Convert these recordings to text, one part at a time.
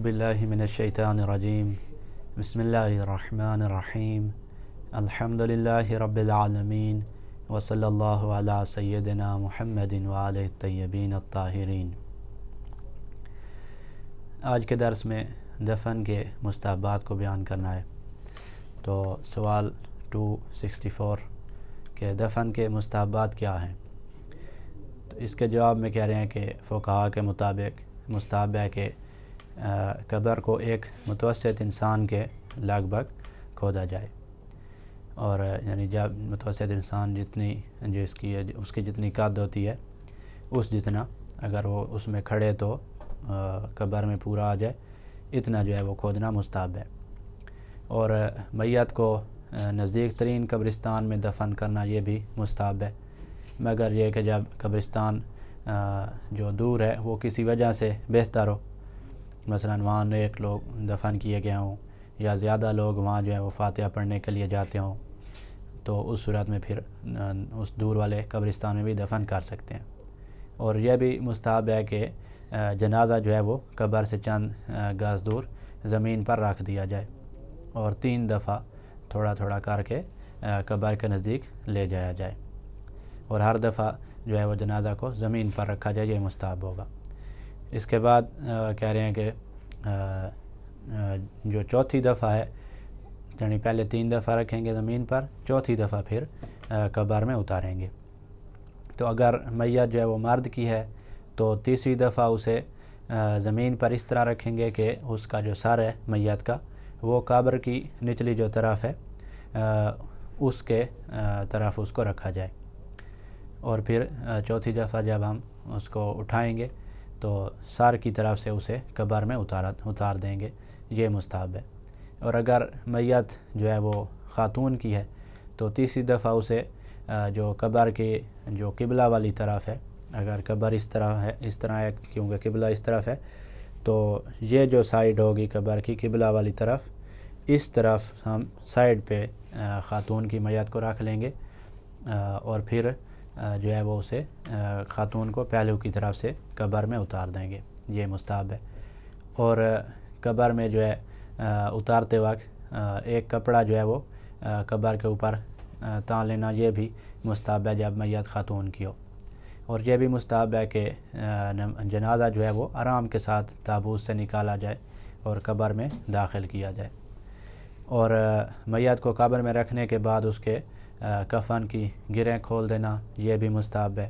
باللہ من الشیطان الرجیم بسم اللہ الرحمن الرحیم الحمد للہ رب العالمین وصلی اللہ علی سیدنا محمد وآلہ الطیبین الطاہرین۔ آج کے درس میں دفن کے مستحبات کو بیان کرنا ہے۔ تو سوال 264 کہ دفن کے مستحبات کیا ہیں؟ تو اس کے جواب میں کہہ رہے ہیں کہ فقہاء کے مطابق مستحب ہے کہ قبر کو ایک متوسط انسان کے لگ بھگ کھودا جائے، اور یعنی جب متوسط انسان جتنی جو اس کی جتنی قد ہوتی ہے اس جتنا اگر وہ اس میں کھڑے تو قبر میں پورا آ جائے، اتنا جو ہے وہ کھودنا مستحب ہے۔ اور میت کو نزدیک ترین قبرستان میں دفن کرنا یہ بھی مستحب ہے، مگر یہ کہ جب قبرستان جو دور ہے وہ کسی وجہ سے بہتر ہو، مثلا وہاں ایک لوگ دفن کیے گئے ہوں یا زیادہ لوگ وہاں جو ہے وہ فاتحہ پڑھنے کے لیے جاتے ہوں، تو اس صورت میں پھر اس دور والے قبرستان میں بھی دفن کر سکتے ہیں۔ اور یہ بھی مستحب ہے کہ جنازہ جو ہے وہ قبر سے چند گز دور زمین پر رکھ دیا جائے اور 3 دفعہ تھوڑا تھوڑا کر کے قبر کے نزدیک لے جایا جائے، اور ہر دفعہ جو ہے وہ جنازہ کو زمین پر رکھا جائے، یہ مستحب ہوگا۔ اس کے بعد کہہ رہے ہیں کہ جو چوتھی دفعہ ہے، یعنی پہلے 3 دفعہ رکھیں گے زمین پر، چوتھی دفعہ پھر قبر میں اتاریں گے۔ تو اگر میت جو ہے وہ مرد کی ہے تو تیسری دفعہ اسے زمین پر اس طرح رکھیں گے کہ اس کا جو سر ہے میت کا وہ قبر کی نچلی جو طرف ہے اس کے طرف اس کو رکھا جائے، اور پھر چوتھی دفعہ جب ہم اس کو اٹھائیں گے تو سر کی طرف سے اسے قبر میں اتار دیں گے، یہ مستحب ہے۔ اور اگر میت جو ہے وہ خاتون کی ہے تو تیسری دفعہ اسے جو قبر کی جو قبلہ والی طرف ہے، اگر قبر اس طرح ہے کیونکہ قبلہ اس طرف ہے، تو یہ جو سائیڈ ہوگی قبر کی قبلہ والی طرف، اس طرف ہم سائیڈ پہ خاتون کی میت کو رکھ لیں گے، اور پھر جو ہے وہ اسے خاتون کو پہلو کی طرف سے قبر میں اتار دیں گے، یہ مستحب ہے۔ اور قبر میں جو ہے اتارتے وقت ایک کپڑا جو ہے وہ قبر کے اوپر تان لینا، یہ بھی مستحب ہے جب میت خاتون کی ہو۔ اور یہ بھی مستحب ہے کہ جنازہ جو ہے وہ آرام کے ساتھ تابوت سے نکالا جائے اور قبر میں داخل کیا جائے۔ اور میت کو قبر میں رکھنے کے بعد اس کے کفن کی گرہیں کھول دینا، یہ بھی مستحب ہے،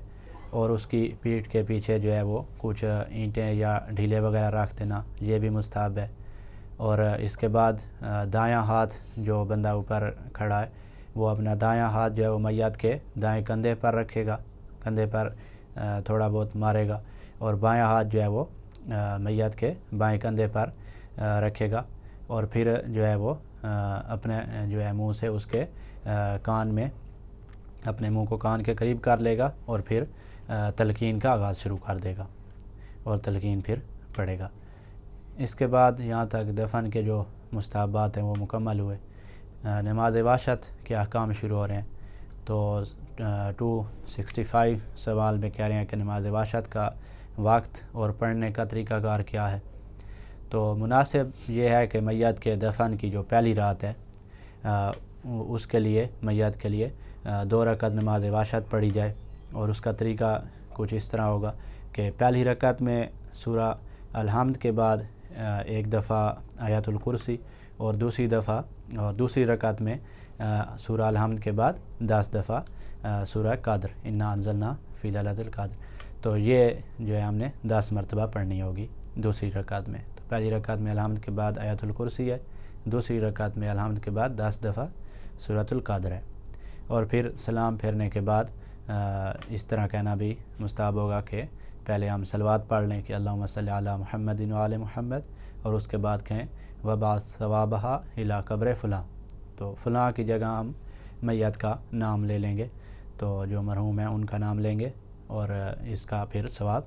اور اس کی پیٹھ کے پیچھے جو ہے وہ کچھ اینٹیں یا ڈھیلے وغیرہ رکھ دینا، یہ بھی مستحب ہے۔ اور اس کے بعد دایاں ہاتھ جو بندہ اوپر کھڑا ہے وہ اپنا دایاں ہاتھ جو ہے وہ میت کے دائیں کندھے پر رکھے گا، کندھے پر تھوڑا بہت مارے گا، اور بایاں ہاتھ جو ہے وہ میت کے بائیں کندھے پر رکھے گا، اور پھر جو ہے وہ اپنے جو ہے منہ سے اس کے کان میں اپنے منہ کو کان کے قریب کر لے گا، اور پھر تلقین کا آغاز شروع کر دے گا اور تلقین پھر پڑھے گا۔ اس کے بعد یہاں تک دفن کے جو مستحبات ہیں وہ مکمل ہوئے۔ نماز واشت کے احکام شروع ہو رہے ہیں۔ تو 265 سوال میں کہہ رہے ہیں کہ نماز واشت کا وقت اور پڑھنے کا طریقہ کار کیا ہے؟ تو مناسب یہ ہے کہ میت کے دفن کی جو پہلی رات ہے اس کے لیے میت کے لیے 2 رکعت نماز واشت پڑھی جائے، اور اس کا طریقہ کچھ اس طرح ہوگا کہ پہلی رکعت میں سورہ الحمد کے بعد 1 دفعہ آیت الکرسی، اور دوسری رکعت میں سورہ الحمد کے بعد 10 دفعہ سورہ قدر، انا انزلنا فی لیلۃ القدر۔ تو یہ جو ہے ہم نے 10 مرتبہ پڑھنی ہوگی دوسری رکعت میں۔ تو پہلی رکعت میں الحمد کے بعد آیت الکرسی ہے، دوسری رکعت میں الحمد کے بعد 10 دفعہ سورۃ القدر ہے، اور پھر سلام پھیرنے کے بعد اس طرح کہنا بھی مستحب ہوگا کہ پہلے ہم صلوات پڑھ لیں کہ اللہم صلی علی محمد وآل محمد، اور اس کے بعد کہیں وبعث ثوابہا الی قبر فلاں، تو فلاں کی جگہ ہم میت کا نام لے لیں گے، تو جو مرحوم ہیں ان کا نام لیں گے، اور اس کا پھر ثواب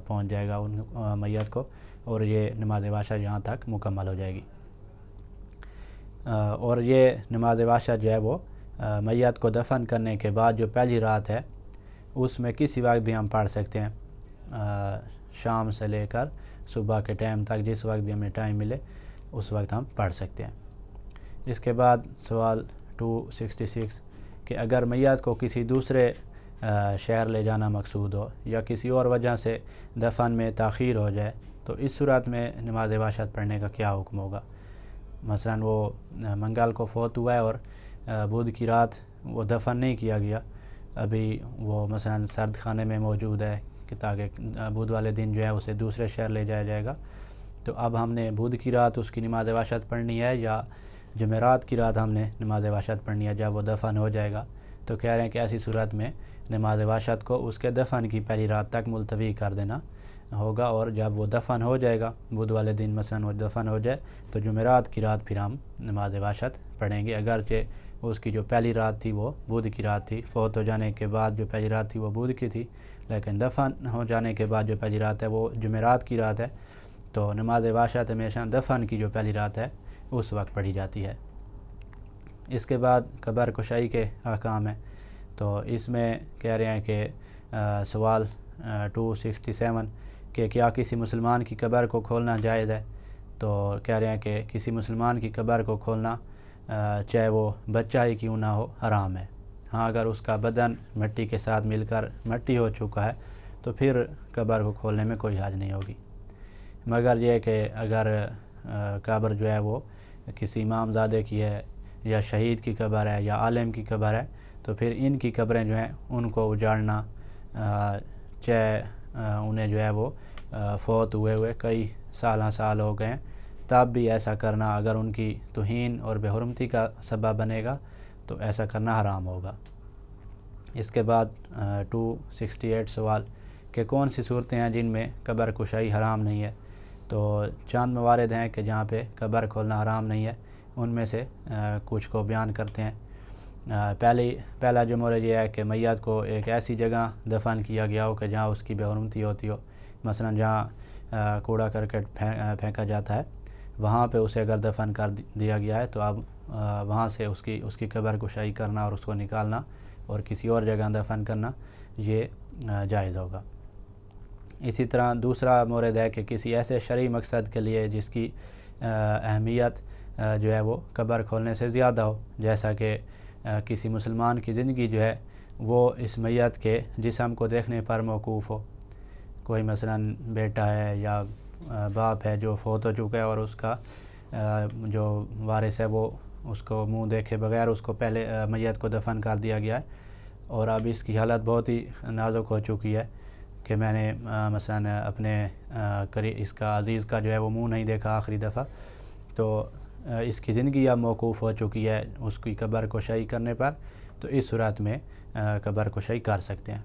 پہنچ جائے گا ان میت کو، اور یہ نماز واشت یہاں تک مکمل ہو جائے گی۔ اور یہ نماز واشت جو ہے وہ میت کو دفن کرنے کے بعد جو پہلی رات ہے اس میں کسی وقت بھی ہم پڑھ سکتے ہیں، شام سے لے کر صبح کے ٹائم تک جس وقت بھی ہمیں ٹائم ملے اس وقت ہم پڑھ سکتے ہیں۔ اس کے بعد سوال 266 کہ اگر میت کو کسی دوسرے شہر لے جانا مقصود ہو یا کسی اور وجہ سے دفن میں تاخیر ہو جائے تو اس صورت میں نماز وحشت پڑھنے کا کیا حکم ہوگا؟ مثلا وہ منگل کو فوت ہوا ہے اور بدھ کی رات وہ دفن نہیں کیا گیا، ابھی وہ مثلا سرد خانے میں موجود ہے کہ تاکہ بدھ والے دن جو ہے اسے دوسرے شہر لے جایا جائے گا، تو اب ہم نے بدھ کی رات اس کی نماز وحشت پڑھنی ہے یا جمعرات کی رات ہم نے نماز وحشت پڑھنی ہے جب وہ دفن ہو جائے گا؟ تو کہہ رہے ہیں کہ ایسی صورت میں نماز وحشت کو اس کے دفن کی پہلی رات تک ملتوی کر دینا ہوگا، اور جب وہ دفن ہو جائے گا بدھ والے دن مثلا وہ دفن ہو جائے تو جمعرات کی رات پھر ہم نماز وحشت پڑھیں گے، اگرچہ اس کی جو پہلی رات تھی وہ بدھ کی رات تھی، فوت ہو جانے کے بعد جو پہلی رات تھی وہ بدھ کی تھی، لیکن دفن ہو جانے کے بعد جو پہلی رات ہے وہ جمعرات کی رات ہے، تو نماز وحشت ہمیشہ دفن کی جو پہلی رات ہے اس وقت پڑھی جاتی ہے۔ اس کے بعد قبر کشائی کے احکام ہیں، تو اس میں کہہ رہے ہیں کہ سوال 267 کہ کیا کسی مسلمان کی قبر کو کھولنا جائز ہے؟ تو کہہ رہے ہیں کہ کسی مسلمان کی قبر کو کھولنا چاہے وہ بچہ ہی کیوں نہ ہو حرام ہے۔ ہاں اگر اس کا بدن مٹی کے ساتھ مل کر مٹی ہو چکا ہے تو پھر قبر کو کھولنے میں کوئی حرج نہیں ہوگی، مگر یہ کہ اگر قبر جو ہے وہ کسی امام زادے کی ہے یا شہید کی قبر ہے یا عالم کی قبر ہے تو پھر ان کی قبریں جو ہیں ان کو اجاڑنا، چاہے انہیں جو ہے وہ فوت ہوئے کئی سال ہو گئے ہیں تب بھی ایسا کرنا اگر ان کی توہین اور بے حرمتی کا سبب بنے گا تو ایسا کرنا حرام ہوگا۔ اس کے بعد 268 سوال کہ کون سی صورتیں ہیں جن میں قبر کشائی حرام نہیں ہے؟ تو چند موارد ہیں کہ جہاں پہ قبر کھولنا حرام نہیں ہے، ان میں سے کچھ کو بیان کرتے ہیں۔ پہلا جو مورد یہ ہے کہ میت کو ایک ایسی جگہ دفن کیا گیا ہو کہ جہاں اس کی بے حرمتی ہوتی ہو، مثلا جہاں کوڑا کرکٹ پھینکا جاتا ہے وہاں پہ اسے اگر دفن کر دیا گیا ہے تو اب وہاں سے اس کی قبر کشائی کرنا اور اس کو نکالنا اور کسی اور جگہ دفن کرنا یہ جائز ہوگا۔ اسی طرح دوسرا مورد ہے کہ کسی ایسے شرعی مقصد کے لیے جس کی اہمیت جو ہے وہ قبر کھولنے سے زیادہ ہو، جیسا کہ کسی مسلمان کی زندگی جو ہے وہ اس میت کے جسم کو دیکھنے پر موقوف ہو، کوئی مثلا بیٹا ہے یا باپ ہے جو فوت ہو چکا ہے اور اس کا جو وارث ہے وہ اس کو منہ دیکھے بغیر اس کو پہلے میت کو دفن کر دیا گیا ہے، اور اب اس کی حالت بہت ہی نازک ہو چکی ہے کہ میں نے مثلا اپنے اس کا عزیز کا جو ہے وہ منہ نہیں دیکھا آخری دفعہ، تو اس کی زندگی اب موقوف ہو چکی ہے اس کی قبر کشائی کرنے پر، تو اس صورت میں قبر کشائی کر سکتے ہیں۔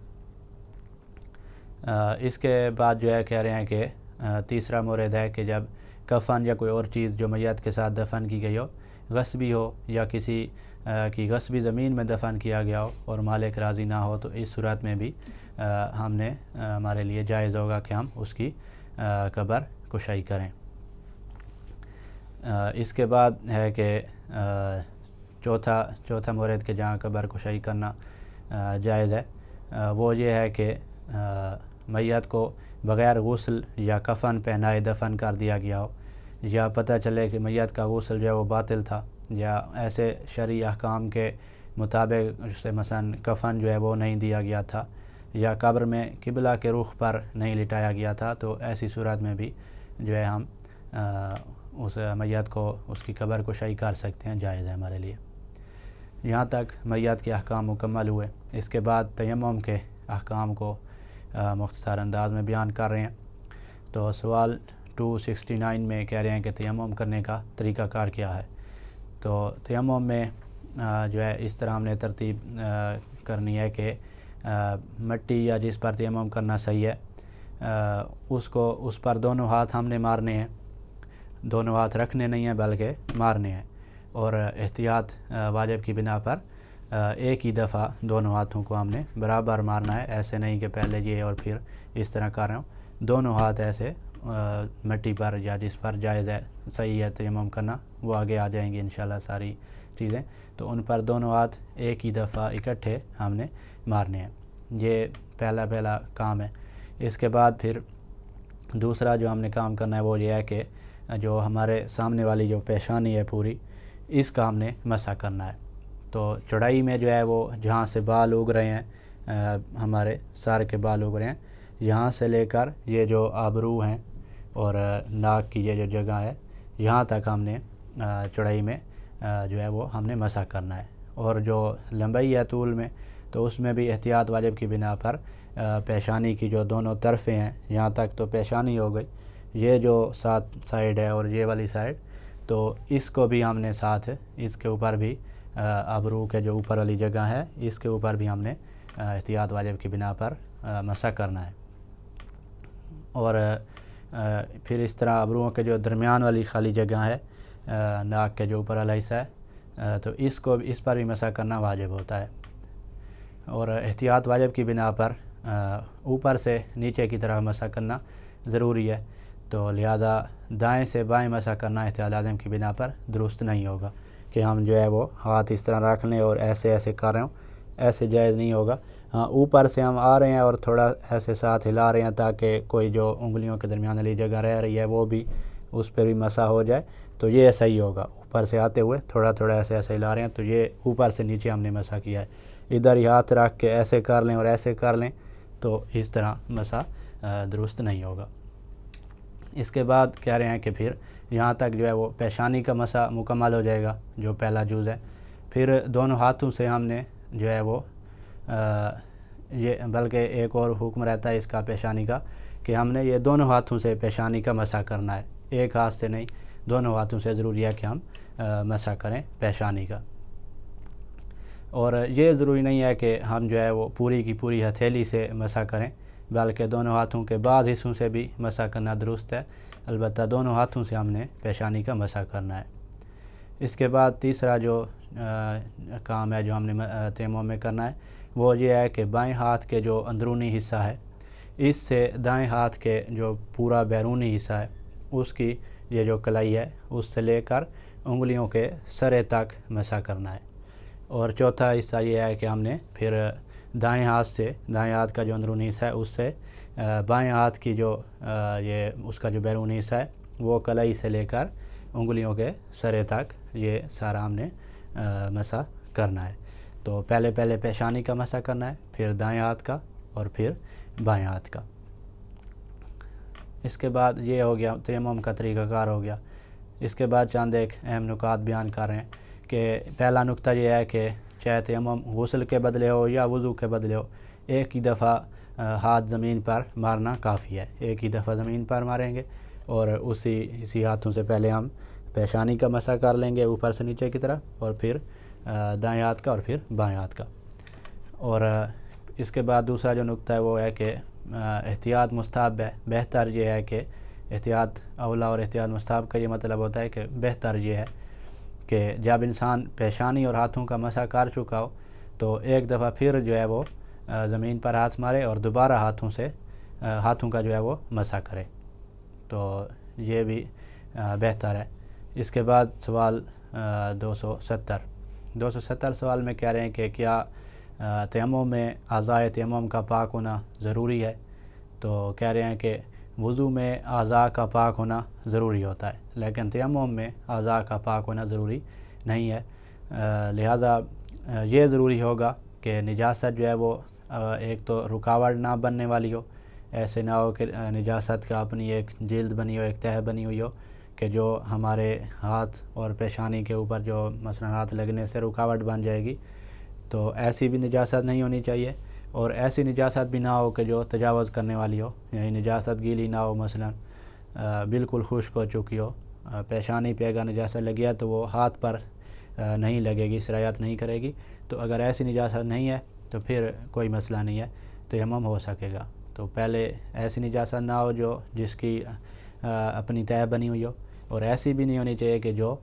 اس کے بعد جو ہے کہہ رہے ہیں کہ تیسرا مورد ہے کہ جب کفن یا کوئی اور چیز جو میت کے ساتھ دفن کی گئی ہو غصبی ہو یا کسی کی غصبی زمین میں دفن کیا گیا ہو اور مالک راضی نہ ہو، تو اس صورت میں بھی ہمارے لیے جائز ہوگا کہ ہم اس کی قبر کشائی کریں۔ اس کے بعد ہے کہ چوتھا مورد کہ جہاں قبر کشائی کرنا جائز ہے وہ یہ ہے کہ میت کو بغیر غسل یا کفن پہنائے دفن کر دیا گیا ہو، یا پتہ چلے کہ میت کا غسل جو ہے وہ باطل تھا، یا ایسے شرعی احکام کے مطابق جسے مثلا کفن جو ہے وہ نہیں دیا گیا تھا، یا قبر میں قبلہ کے رخ پر نہیں لٹایا گیا تھا، تو ایسی صورت میں بھی جو ہے ہم اس میت کو اس کی قبر کشائی کر سکتے ہیں، جائز ہے ہمارے لیے۔ یہاں تک میت کے احکام مکمل ہوئے۔ اس کے بعد تیمم کے احکام کو مختصر انداز میں بیان کر رہے ہیں۔ تو سوال 269 میں کہہ رہے ہیں کہ تیمم کرنے کا طریقہ کار کیا ہے؟ تو تیمم میں جو ہے اس طرح ہم نے ترتیب کرنی ہے کہ مٹی یا جس پر تیمم کرنا صحیح ہے اس پر دونوں ہاتھ ہم نے مارنے ہیں، دونوں ہاتھ رکھنے نہیں ہیں بلکہ مارنے ہیں، اور احتیاط واجب کی بنا پر ایک ہی دفعہ دونوں ہاتھوں کو ہم نے برابر مارنا ہے، ایسے نہیں کہ پہلے یہ اور پھر اس طرح کر رہا ہوں، دونوں ہاتھ ایسے مٹی پر یا جس پر جائز ہے صحیح ہے تیمم کرنا، وہ آگے آ جائیں گی انشاءاللہ ساری چیزیں، تو ان پر دونوں ہاتھ ایک ہی دفعہ اکٹھے ہم نے مارنے ہیں، یہ پہلا کام ہے۔ اس کے بعد پھر دوسرا جو ہم نے کام کرنا ہے وہ یہ ہے کہ جو ہمارے سامنے والی جو پیشانی ہے پوری، اس کا ہم نے مسح کرنا ہے۔ تو چوڑائی میں جو ہے وہ جہاں سے بال اگ رہے ہیں، ہمارے سر کے بال اگ رہے ہیں، یہاں سے لے کر یہ جو آبرو ہیں اور ناک کی یہ جو جگہ ہے، یہاں تک ہم نے چوڑائی میں جو ہے وہ ہم نے مسح کرنا ہے۔ اور جو لمبائی ہے طول میں، تو اس میں بھی احتیاط واجب کی بنا پر پیشانی کی جو دونوں طرفیں ہیں، یہاں تک تو پیشانی ہو گئی، یہ جو ساتھ سائیڈ ہے اور یہ والی سائیڈ، تو اس کو بھی ہم نے ساتھ اس کے اوپر بھی ابرو کے جو اوپر والی جگہ ہے، اس کے اوپر بھی ہم نے احتیاط واجب کی بنا پر مسح کرنا ہے۔ اور پھر اس طرح ابروؤں کے جو درمیان والی خالی جگہ ہے، ناک کے جو اوپر والا حصہ ہے، تو اس پر بھی مسح کرنا واجب ہوتا ہے۔ اور احتیاط واجب کی بنا پر اوپر سے نیچے کی طرف مسح کرنا ضروری ہے، تو لہذا دائیں سے بائیں مسح کرنا احتیاط واجب کی بنا پر درست نہیں ہوگا کہ ہم جو ہے وہ ہاتھ اس طرح رکھ لیں اور ایسے کر رہے ہوں، ایسے جائز نہیں ہوگا۔ ہاں، اوپر سے ہم آ رہے ہیں اور تھوڑا ایسے ساتھ ہلا رہے ہیں تاکہ کوئی جو انگلیوں کے درمیان والی جگہ رہ رہی ہے وہ بھی اس پہ بھی مسح ہو جائے، تو یہ صحیح ہوگا۔ اوپر سے آتے ہوئے تھوڑا ایسے ہلا رہے ہیں، تو یہ اوپر سے نیچے ہم نے مسح کیا ہے۔ ادھر ہی ہاتھ رکھ کے ایسے کر لیں اور ایسے کر لیں، تو اس طرح مسح درست نہیں ہوگا۔ اس کے بعد کہہ رہے ہیں کہ پھر یہاں تک جو ہے وہ پیشانی کا مسح مکمل ہو جائے گا، جو پہلا جز ہے۔ پھر دونوں ہاتھوں سے ہم نے جو ہے وہ یہ بلکہ ایک اور حکم رہتا ہے اس کا پیشانی کا، کہ ہم نے یہ دونوں ہاتھوں سے پیشانی کا مسح کرنا ہے، ایک ہاتھ سے نہیں، دونوں ہاتھوں سے ضروری ہے کہ ہم مسح کریں پیشانی کا۔ اور یہ ضروری نہیں ہے کہ ہم جو ہے وہ پوری کی پوری ہتھیلی سے مسح کریں، بلکہ دونوں ہاتھوں کے بعض حصوں سے بھی مسح کرنا درست ہے، البتہ دونوں ہاتھوں سے ہم نے پیشانی کا مسح کرنا ہے۔ اس کے بعد تیسرا جو کام ہے جو ہم نے تیمم میں کرنا ہے، وہ یہ ہے کہ بائیں ہاتھ کے جو اندرونی حصہ ہے، اس سے دائیں ہاتھ کے جو پورا بیرونی حصہ ہے، اس کی یہ جو کلائی ہے، اس سے لے کر انگلیوں کے سرے تک مسح کرنا ہے۔ اور چوتھا حصہ یہ ہے کہ ہم نے پھر دائیں ہاتھ کا جو اندرونی حصہ ہے، اس سے بائیں ہاتھ کی جو اس کا جو بیرونی حصہ ہے، وہ کلائی سے لے کر انگلیوں کے سرے تک یہ سارا ہم نے مسح کرنا ہے۔ تو پہلے پیشانی کا مسح کرنا ہے، پھر دائیں ہاتھ کا اور پھر بائیں ہاتھ کا۔ اس کے بعد یہ ہو گیا تیمم کا طریقہ کار ہو گیا۔ اس کے بعد چند ایک اہم نکات بیان کر رہے ہیں کہ پہلا نکتہ یہ ہے کہ چاہے تیمم غسل کے بدلے ہو یا وضو کے بدلے ہو، ایک ہی دفعہ ہاتھ زمین پر مارنا کافی ہے، ایک ہی دفعہ زمین پر ماریں گے اور اسی ہاتھوں سے پہلے ہم پیشانی کا مسح کر لیں گے اوپر سے نیچے کی طرف، اور پھر دائیں ہاتھ کا اور پھر بائیں ہاتھ کا۔ اور اس کے بعد دوسرا جو نکتہ ہے وہ ہے کہ احتیاط مستحب ہے، بہتر یہ ہے کہ احتیاط اولا اور احتیاط مستحب کا یہ مطلب ہوتا ہے کہ بہتر یہ ہے کہ جب انسان پیشانی اور ہاتھوں کا مسح کر چکا ہو تو ایک دفعہ پھر جو ہے وہ زمین پر ہاتھ مارے اور دوبارہ ہاتھوں کا جو ہے وہ مسح کرے، تو یہ بھی بہتر ہے۔ اس کے بعد سوال 270 سوال میں کہہ رہے ہیں کہ کیا تیمم میں اعضائے تیمم کا پاک ہونا ضروری ہے؟ تو کہہ رہے ہیں کہ وضو میں اعضاء کا پاک ہونا ضروری ہوتا ہے، لیکن تیمم میں اعضاء کا پاک ہونا ضروری نہیں ہے۔ لہٰذا یہ ضروری ہوگا کہ نجاست جو ہے وہ ایک تو رکاوٹ نہ بننے والی ہو، ایسے نہ ہو کہ نجاست کا اپنی ایک جلد بنی ہو، ایک تہہ بنی ہوئی ہو کہ جو ہمارے ہاتھ اور پیشانی کے اوپر جو مثلا ہاتھ لگنے سے رکاوٹ بن جائے گی، تو ایسی بھی نجاست نہیں ہونی چاہیے۔ اور ایسی نجاست بھی نہ ہو کہ جو تجاوز کرنے والی ہو، یعنی نجاست گیلی نہ ہو، مثلا بالکل خشک ہو چکی ہو، پیشانی پہ اگر نجاست لگی ہے تو وہ ہاتھ پر نہیں لگے گی، سرایت نہیں کرے گی، تو اگر ایسی نجاست نہیں ہے تو پھر کوئی مسئلہ نہیں ہے، تیمم ہو سکے گا۔ تو پہلے ایسی نجاست نہ ہو جس کی اپنی تہہ بنی ہوئی ہو، اور ایسی بھی نہیں ہونی چاہیے کہ جو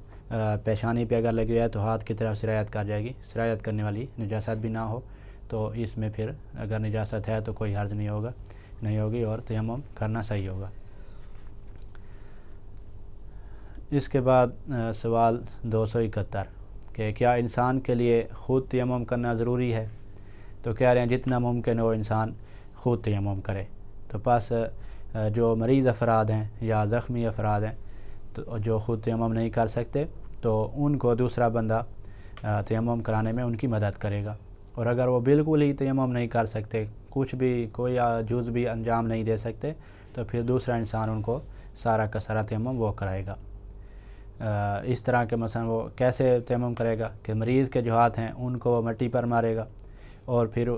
پیشانی پہ اگر لگی ہے تو ہاتھ کی طرف سرایت کر جائے گی، سرایت کرنے والی نجاست بھی نہ ہو، تو اس میں پھر اگر نجاست ہے تو کوئی حرج نہیں ہوگی اور تیمم کرنا صحیح ہوگا۔ اس کے بعد سوال 271 کہ کیا انسان کے لیے خود تیمم کرنا ضروری ہے؟ تو کہہ رہے ہیں جتنا ممکن ہو انسان خود تیمم کرے۔ تو پس جو مریض افراد ہیں یا زخمی افراد ہیں تو جو خود تیمم نہیں کر سکتے تو ان کو دوسرا بندہ تیمم کرانے میں ان کی مدد کرے گا، اور اگر وہ بالکل ہی تیمم نہیں کر سکتے، کچھ بھی کوئی جز بھی انجام نہیں دے سکتے، تو پھر دوسرا انسان ان کو سارا کا سارا تیمم وہ کرائے گا۔ اس طرح کے مثلا وہ کیسے تیمم کرے گا کہ مریض کے جو ہاتھ ہیں ان کو وہ مٹی پر مارے گا، اور پھر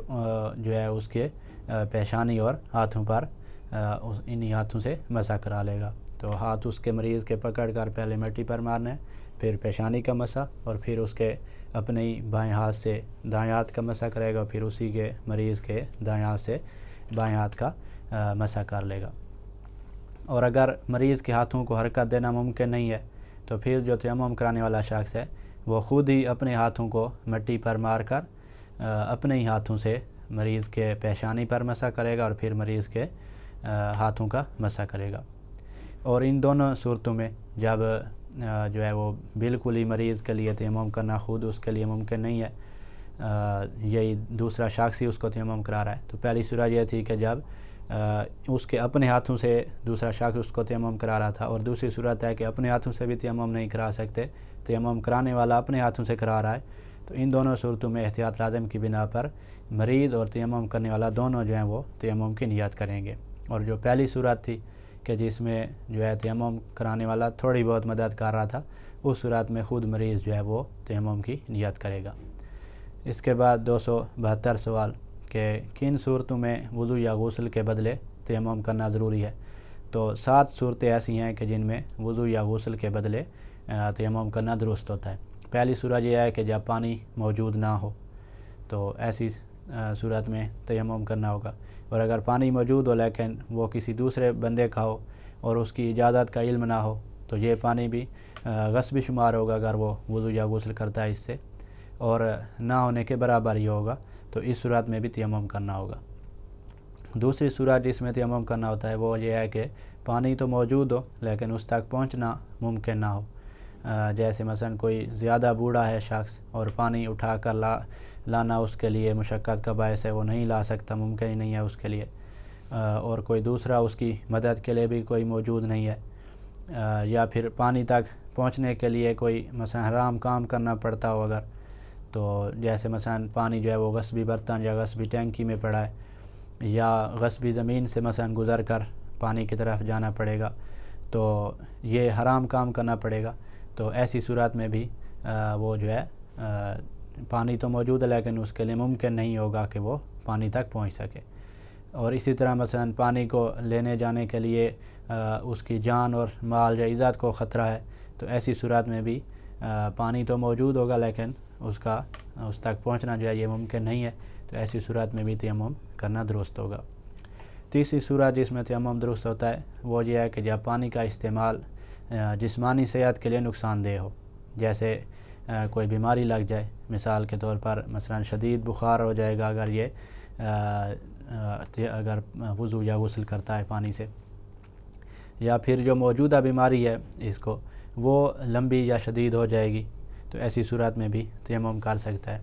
جو ہے اس کے پیشانی اور ہاتھوں پر انہی ہاتھوں سے مسح کرا لے گا۔ تو ہاتھ اس کے مریض کے پکڑ کر پہلے مٹی پر مارنا ہے، پھر پیشانی کا مسح، اور پھر اس کے اپنے ہی بائیں ہاتھ سے دائیں ہاتھ کا مسح کرے گا، پھر اسی کے مریض کے دائیں ہاتھ سے بائیں ہاتھ کا مسح کر لے گا۔ اور اگر مریض کے ہاتھوں کو حرکت دینا ممکن نہیں ہے تو پھر جو تیمم کرانے والا شخص ہے وہ خود ہی اپنے ہاتھوں کو مٹی پر مار کر اپنے ہی ہاتھوں سے مریض کے پیشانی پر مسح کرے گا، اور پھر مریض کے ہاتھوں کا مسح کرے گا۔ اور ان دونوں صورتوں میں جب جو ہے وہ بالکل ہی مریض کے لیے تیمم کرنا خود اس کے لیے ممکن نہیں ہے، یہی دوسرا شخص ہی اس کو تیمم کرا رہا ہے، تو پہلی صورت یہ تھی کہ جب اس کے اپنے ہاتھوں سے دوسرا شخص اس کو تیمم کرا رہا تھا، اور دوسری صورت ہے کہ اپنے ہاتھوں سے بھی تیمم نہیں کرا سکتے، تیمم کرانے والا اپنے ہاتھوں سے کرا رہا ہے، تو ان دونوں صورتوں میں احتیاط لازم کی بنا پر مریض اور تیمم کرنے والا دونوں جو ہیں وہ تیمم کی نیت کریں گے۔ اور جو پہلی صورت تھی کہ جس میں جو ہے تیمم کرانے والا تھوڑی بہت مدد کر رہا تھا، اس صورت میں خود مریض جو ہے وہ تیمم کی نیت کرے گا۔ اس کے بعد 272 سوال کہ کن صورتوں میں وضو یا غسل کے بدلے تیمم کرنا ضروری ہے؟ تو 7 صورتیں ایسی ہیں کہ جن میں وضو یا غسل کے بدلے تیمم کرنا درست ہوتا ہے۔ پہلی صورت یہ ہے کہ جب پانی موجود نہ ہو تو ایسی صورت میں تیمم کرنا ہوگا، اور اگر پانی موجود ہو لیکن وہ کسی دوسرے بندے کا ہو اور اس کی اجازت کا علم نہ ہو تو یہ پانی بھی غصبی شمار ہوگا اگر وہ وضو یا غسل کرتا ہے اس سے، اور نہ ہونے کے برابر ہی ہوگا، تو اس صورت میں بھی تیمم کرنا ہوگا۔ دوسری صورت جس میں تیمم کرنا ہوتا ہے وہ یہ ہے کہ پانی تو موجود ہو لیکن اس تک پہنچنا ممکن نہ ہو، جیسے مثلا کوئی زیادہ بوڑھا ہے شخص اور پانی اٹھا کر لانا اس کے لیے مشقت کا باعث ہے، وہ نہیں لا سکتا، ممکن ہی نہیں ہے اس کے لیے، اور کوئی دوسرا اس کی مدد کے لیے بھی کوئی موجود نہیں ہے، یا پھر پانی تک پہنچنے کے لیے کوئی مثلا حرام کام کرنا پڑتا ہو اگر، تو جیسے مثلا پانی جو ہے وہ غصبی برتن یا غصبی ٹینکی میں پڑا ہے، یا غصبی زمین سے مثلا گزر کر پانی کی طرف جانا پڑے گا، تو یہ حرام کام کرنا پڑے گا، تو ایسی صورت میں بھی وہ جو ہے پانی تو موجود ہے لیکن اس کے لیے ممکن نہیں ہوگا کہ وہ پانی تک پہنچ سکے۔ اور اسی طرح مثلا پانی کو لینے جانے کے لیے اس کی جان اور مال یا عزت کو خطرہ ہے، تو ایسی صورت میں بھی پانی تو موجود ہوگا لیکن اس تک پہنچنا جو ہے یہ ممکن نہیں ہے، تو ایسی صورت میں بھی تیمم کرنا درست ہوگا۔ تیسری صورت جس میں تیمم درست ہوتا ہے وہ یہ ہے کہ جب پانی کا استعمال جسمانی صحت کے لیے نقصان دہ ہو، جیسے کوئی بیماری لگ جائے، مثال کے طور پر مثلا شدید بخار ہو جائے گا اگر یہ اگر وضو یا غسل کرتا ہے پانی سے، یا پھر جو موجودہ بیماری ہے اس کو وہ لمبی یا شدید ہو جائے گی، تو ایسی صورت میں بھی تیمم کر سکتا ہے۔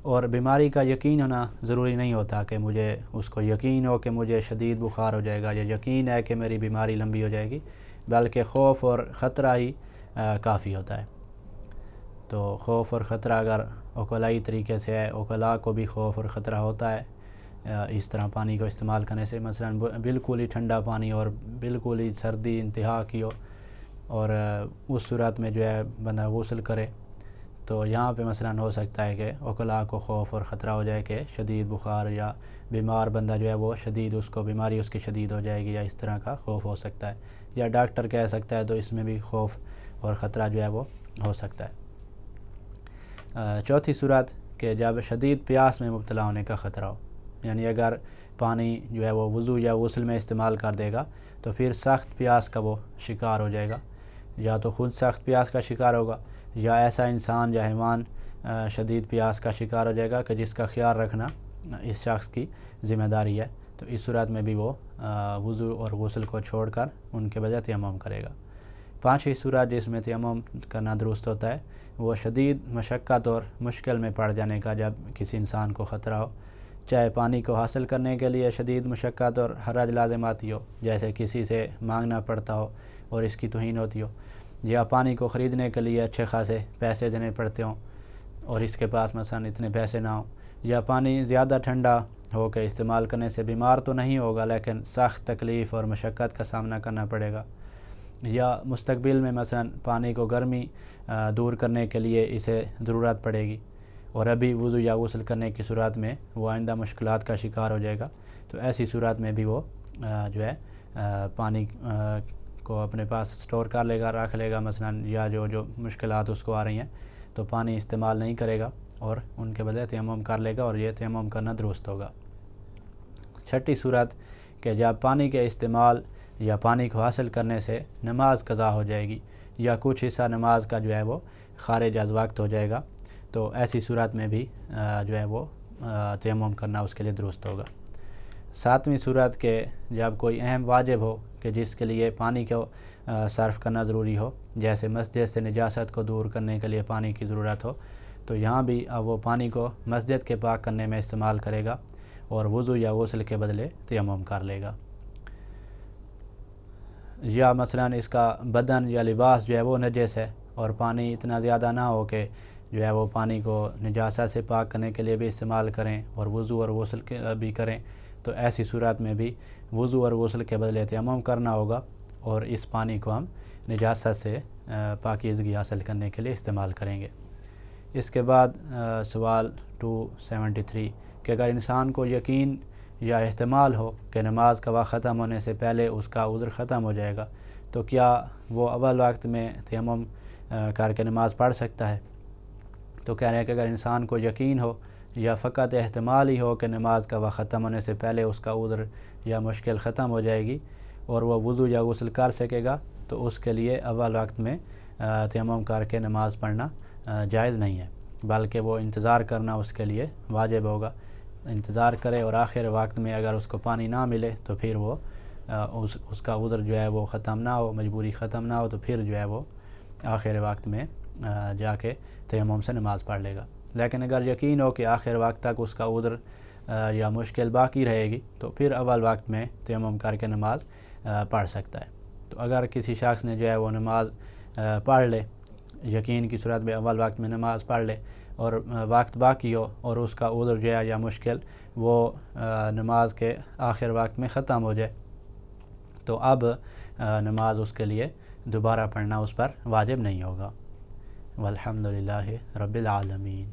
اور بیماری کا یقین ہونا ضروری نہیں ہوتا کہ مجھے اس کو یقین ہو کہ مجھے شدید بخار ہو جائے گا یا یقین ہے کہ میری بیماری لمبی ہو جائے گی، بلکہ خوف اور خطرہ ہی کافی ہوتا ہے۔ تو خوف اور خطرہ اگر عقلائی طریقے سے ہے، عقلاء کو بھی خوف اور خطرہ ہوتا ہے اس طرح پانی کو استعمال کرنے سے، مثلا بالکل ہی ٹھنڈا پانی اور بالکل ہی سردی انتہا کی ہو اور اس صورت میں جو ہے بندہ غسل کرے، تو یہاں پہ مثلا ہو سکتا ہے کہ عقلاء کو خوف اور خطرہ ہو جائے کہ شدید بخار یا بیمار بندہ جو ہے وہ شدید اس کو بیماری اس کی شدید ہو جائے گی، یا اس طرح کا خوف ہو سکتا ہے، یا ڈاکٹر کہہ سکتا ہے، تو اس میں بھی خوف اور خطرہ جو ہے وہ ہو سکتا ہے۔ چوتھی صورت کہ جب شدید پیاس میں مبتلا ہونے کا خطرہ ہو، یعنی اگر پانی جو ہے وہ وضو یا غسل میں استعمال کر دے گا تو پھر سخت پیاس کا وہ شکار ہو جائے گا، یا تو خود سخت پیاس کا شکار ہوگا یا ایسا انسان یا حیوان شدید پیاس کا شکار ہو جائے گا کہ جس کا خیال رکھنا اس شخص کی ذمہ داری ہے، تو اس صورت میں بھی وہ وضو اور غسل کو چھوڑ کر ان کے بجائے تیمم کرے گا۔ پانچویں صورت جس میں تیمم کرنا درست ہوتا ہے وہ شدید مشقت اور مشکل میں پڑ جانے کا، جب کسی انسان کو خطرہ ہو، چاہے پانی کو حاصل کرنے کے لیے شدید مشقت اور حرج لازم آتی ہو، جیسے کسی سے مانگنا پڑتا ہو اور اس کی توہین ہوتی ہو، یا پانی کو خریدنے کے لیے اچھے خاصے پیسے دینے پڑتے ہوں اور اس کے پاس مثلا اتنے پیسے نہ ہوں، یا پانی زیادہ ٹھنڈا ہو کے استعمال کرنے سے بیمار تو نہیں ہوگا لیکن سخت تکلیف اور مشقت کا سامنا کرنا پڑے گا، یا مستقبل میں مثلا پانی کو گرمی دور کرنے کے لیے اسے ضرورت پڑے گی اور ابھی وضو یا غسل کرنے کی صورت میں وہ آئندہ مشکلات کا شکار ہو جائے گا، تو ایسی صورت میں بھی وہ جو ہے پانی کو اپنے پاس سٹور کر لے گا، رکھ لے گا مثلا، یا جو مشکلات اس کو آ رہی ہیں تو پانی استعمال نہیں کرے گا اور ان کے بدلے تیمم کر لے گا، اور یہ تیمم کرنا درست ہوگا۔ چھٹی صورت کہ جب پانی کے استعمال یا پانی کو حاصل کرنے سے نماز قضا ہو جائے گی یا کچھ حصہ نماز کا جو ہے وہ خارج از وقت ہو جائے گا، تو ایسی صورت میں بھی جو ہے وہ تیمم کرنا اس کے لیے درست ہوگا۔ ساتویں صورت کہ جب کوئی اہم واجب ہو کہ جس کے لیے پانی کو صرف کرنا ضروری ہو، جیسے مسجد سے نجاست کو دور کرنے کے لیے پانی کی ضرورت ہو، تو یہاں بھی وہ پانی کو مسجد کے پاک کرنے میں استعمال کرے گا اور وضو یا غسل کے بدلے تیمم کر لے گا۔ یا مثلا اس کا بدن یا لباس جو ہے وہ نجس ہے اور پانی اتنا زیادہ نہ ہو کہ جو ہے وہ پانی کو نجاست سے پاک کرنے کے لیے بھی استعمال کریں اور وضو اور غسل کے بھی کریں، تو ایسی صورت میں بھی وضو اور غسل کے بدلے تیمم کرنا ہوگا اور اس پانی کو ہم نجاست سے پاکیزگی حاصل کرنے کے لیے استعمال کریں گے۔ اس کے بعد سوال 273 کہ اگر انسان کو یقین یا احتمال ہو کہ نماز کا وقت ختم ہونے سے پہلے اس کا عذر ختم ہو جائے گا، تو کیا وہ اول وقت میں تیمم کر کے نماز پڑھ سکتا ہے؟ تو کہہ رہے ہیں کہ اگر انسان کو یقین ہو یا فقط احتمال ہی ہو کہ نماز کا وقت ختم ہونے سے پہلے اس کا عذر یا مشکل ختم ہو جائے گی اور وہ وضو یا غسل کر سکے گا، تو اس کے لیے اول وقت میں تیمم کر کے نماز پڑھنا جائز نہیں ہے، بلکہ وہ انتظار کرنا اس کے لیے واجب ہوگا۔ انتظار کرے اور آخر وقت میں اگر اس کو پانی نہ ملے تو پھر وہ اس کا عذر جو ہے وہ ختم نہ ہو، مجبوری ختم نہ ہو، تو پھر جو ہے وہ آخر وقت میں جا کے تیمم سے نماز پڑھ لے گا۔ لیکن اگر یقین ہو کہ آخر وقت تک اس کا عذر یا مشکل باقی رہے گی تو پھر اول وقت میں تیمم کر کے نماز پڑھ سکتا ہے۔ تو اگر کسی شخص نے جو ہے وہ نماز پڑھ لے، یقین کی صورت میں اول وقت میں نماز پڑھ لے اور وقت باقی ہو اور اس کا عذر جو ہے یا مشکل وہ نماز کے آخر وقت میں ختم ہو جائے، تو اب نماز اس کے لیے دوبارہ پڑھنا اس پر واجب نہیں ہوگا۔ والحمد للہ رب العالمین۔